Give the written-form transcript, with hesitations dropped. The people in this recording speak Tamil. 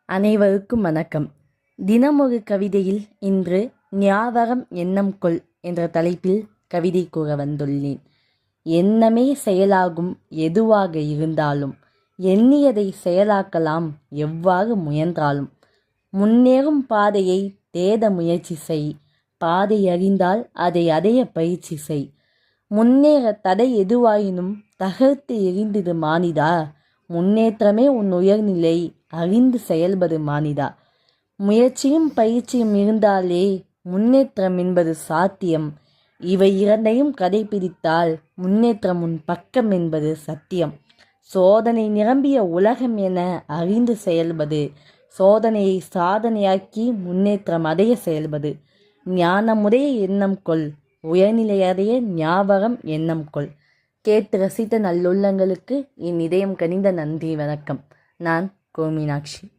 அனைவருக்கும் வணக்கம். தினமொரு கவிதையில் இன்று ஞாபகம் எண்ணம் கொள் என்ற தலைப்பில் கவிதை கூற வந்துள்ளேன். எண்ணமே செயலாகும் எதுவாக இருந்தாலும், எண்ணியதை செயலாக்கலாம் எவ்வாறு முயன்றாலும். முன்னேறும் பாதையை தேட முயற்சி செய், பாதை அறிந்தால் அதை அடைய பயிற்சி செய். முன்னேற தடை எதுவாயினும் தகர்த்து எறிந்திடு மானிடா, முன்னேற்றமே உன் உயர்நிலை அறிந்து செயல்படு மானிடா. முயற்சியும் பயிற்சியும் இருந்தாலே முன்னேற்றம் என்பது சாத்தியம். இவை இரண்டையும் கடைபிடித்தால் முன்னேற்றம் உன் பக்கம் என்பது சத்தியம். சோதனை நிரம்பிய உலகம் என அறிந்து செயல்படு, சோதனையை சாதனையாக்கி முன்னேற்றம் அடைய செயல்படு. ஞானமுடைய எண்ணம் கொள், உயர்நிலையடைய ஞாபகம் எண்ணம் கொள். கேட்டு ரசித்த நல்லுள்ளங்களுக்கு என் இதயம் கனிந்த நன்றி வணக்கம். நான் கோமீனாட்சி.